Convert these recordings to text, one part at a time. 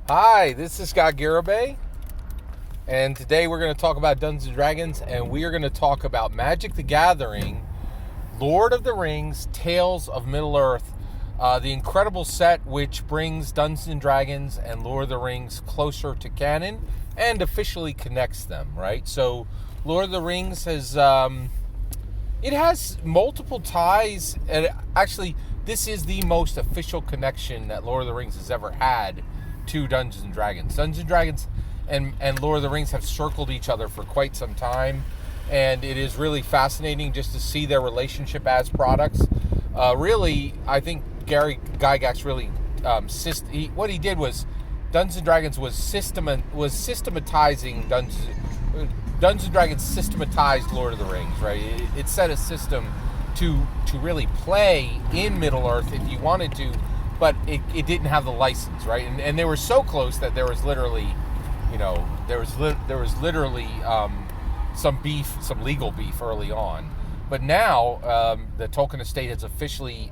Hi, this is Scott Garibay, and today we're going to talk about Dungeons & Dragons, and we are going to talk about Magic the Gathering, Lord of the Rings, Tales of Middle-earth, the incredible set which brings Dungeons & Dragons and Lord of the Rings closer to canon and officially connects them, right? So Lord of the Rings has, it has multiple ties, and actually this is the most official connection that Lord of the Rings has ever had to Dungeons & Dragons. Dungeons & Dragons and Lord of the Rings have circled each other for quite some time, and it is really fascinating just to see their relationship as products. Really, I think Gary Gygax really, what he did was Dungeons & Dragons was systematizing Dungeons & Dragons systematized Lord of the Rings, right? It set a system to really play in Middle-earth if you wanted to, but it didn't have the license, right? And they were so close that there was literally, some beef, some legal beef early on. But now the Tolkien estate has officially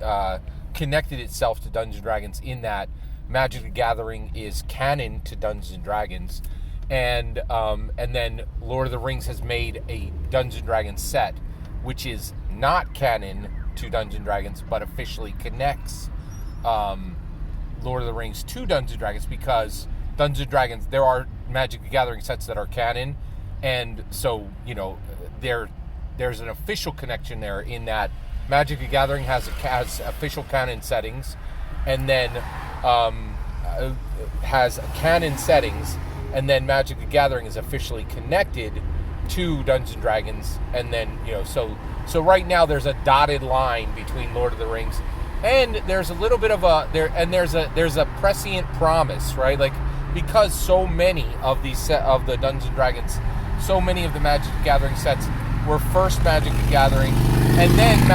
connected itself to Dungeons & Dragons in that Magic the Gathering is canon to Dungeons & Dragons, and then Lord of the Rings has made a Dungeons & Dragons set, which is not canon to Dungeons & Dragons, but officially connects Lord of the Rings to Dungeons & Dragons, because Dungeons & Dragons, there are Magic the Gathering sets that are canon, and so, there's an official connection there in that Magic the Gathering has official canon settings, and then has canon settings, and then Magic the Gathering is officially connected to Dungeons & Dragons, and then, so right now there's a dotted line between Lord of the Rings, and there's a little bit of there's a prescient promise, right? Like, because so many of the Dungeons & Dragons, so many of the Magic the Gathering sets were first Magic the Gathering, and then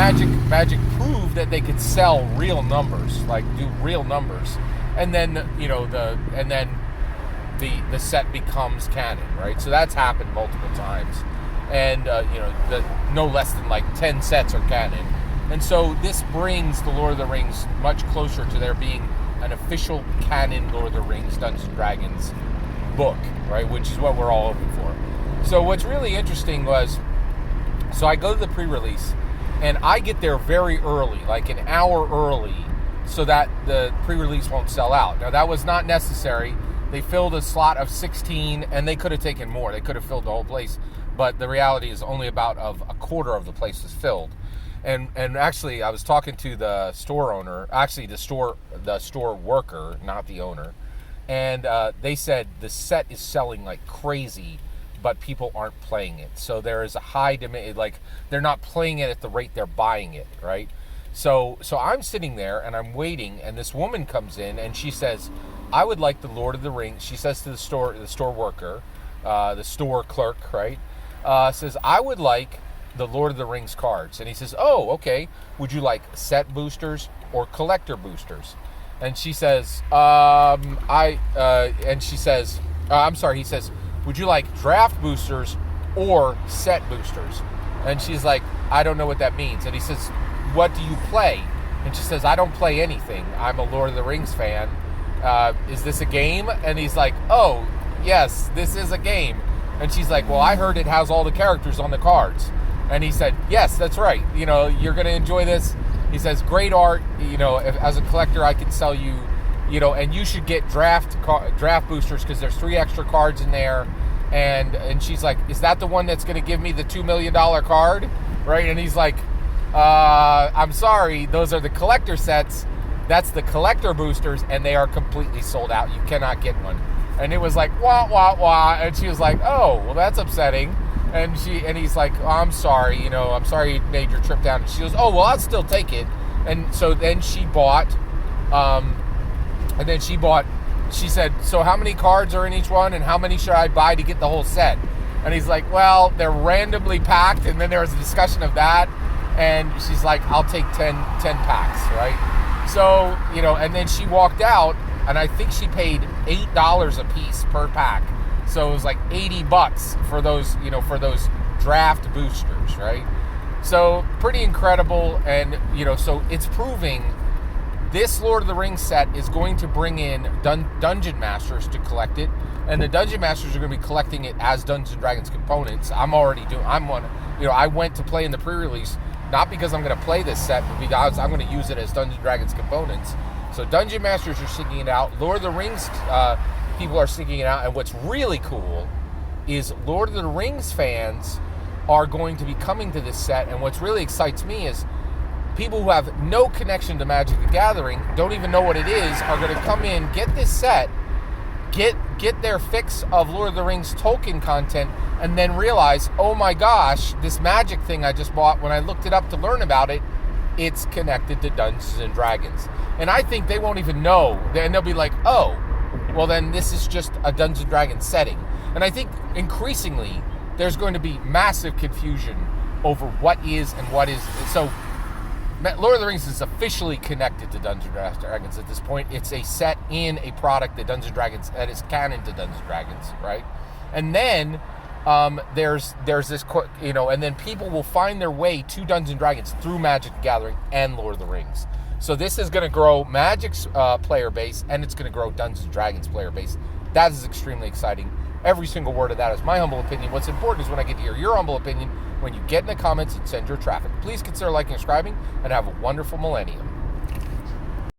Magic proved that they could sell real numbers, like do real numbers, and then the set becomes canon, right? So that's happened multiple times, and no less than like 10 sets are canon. And so this brings the Lord of the Rings much closer to there being an official canon Lord of the Rings Dungeons & Dragons book, right? Which is what we're all hoping for. So what's really interesting was, so I go to the pre-release, and I get there very early, like an hour early, so that the pre-release won't sell out. Now, that was not necessary. They filled a slot of 16, and they could have taken more. They could have filled the whole place, but the reality is only about a quarter of the place was filled. And actually, I was talking to the store owner, actually the store worker, not the owner, and they said the set is selling like crazy, but people aren't playing it. So there is a high demand, like they're not playing it at the rate they're buying it, right? So I'm sitting there and I'm waiting, and this woman comes in and she says, "I would like the Lord of the Rings." She says to the store worker, the store clerk, right? Says, "I would like the Lord of the Rings cards." And he says, "Oh, okay. Would you like set boosters or collector boosters?" And she says, he says, "Would you like draft boosters or set boosters?" And she's like, "I don't know what that means." And he says, "What do you play?" And she says, "I don't play anything. I'm a Lord of the Rings fan. Is this a game?" And he's like, "Oh, yes, this is a game." And she's like, "Well, I heard it has all the characters on the cards." And he said, "Yes, that's right. You're going to enjoy this." He says, "Great art. As a collector, I can sell you, and you should get draft boosters because there's 3 extra cards in there." And she's like, "Is that the one that's going to give me the $2 million card?" Right? And he's like, "I'm sorry. Those are the collector sets. That's the collector boosters, and they are completely sold out. You cannot get one." And it was like, wah, wah, wah. And she was like, "Oh, well, that's upsetting." And he's like, "Oh, I'm sorry, I'm sorry you made your trip down." And she goes, "Oh, well, I'll still take it." And so then she bought, she said, "So how many cards are in each one, and how many should I buy to get the whole set?" And he's like, "Well, they're randomly packed." And then there was a discussion of that. And she's like, "I'll take 10 packs, right?" So, and then she walked out, and I think she paid $8 a piece per pack. So it was like $80 for those, for those draft boosters, right? So pretty incredible. And, so it's proving this Lord of the Rings set is going to bring in dungeon masters to collect it, and the dungeon masters are going to be collecting it as Dungeons and Dragons components. I went to play in the pre-release not because I'm going to play this set, but because I'm going to use it as Dungeons and Dragons components. So dungeon masters are seeking it out. Lord of the Rings people are seeking it out, and what's really cool is Lord of the Rings fans are going to be coming to this set, and what really excites me is people who have no connection to Magic the Gathering, don't even know what it is, are going to come in, get this set, get their fix of Lord of the Rings Tolkien content, and then realize, oh my gosh, this Magic thing I just bought, when I looked it up to learn about it, it's connected to Dungeons and Dragons. And I think they won't even know, and they'll be like, oh, well then this is just a Dungeons and Dragons setting. And I think increasingly there's going to be massive confusion over what is and what is. So Lord of the Rings is officially connected to Dungeons and Dragons at this point. It's a set in a product that Dungeons and Dragons, that is canon to Dungeons and Dragons, right? And then there's this, and then people will find their way to Dungeons and Dragons through Magic the Gathering and Lord of the Rings. So this is going to grow Magic's player base, and it's going to grow Dungeons and Dragons player base. That is extremely exciting. Every single word of that is my humble opinion. What's important is when I get to hear your humble opinion when you get in the comments and send your traffic. Please consider liking and subscribing, and have a wonderful millennium.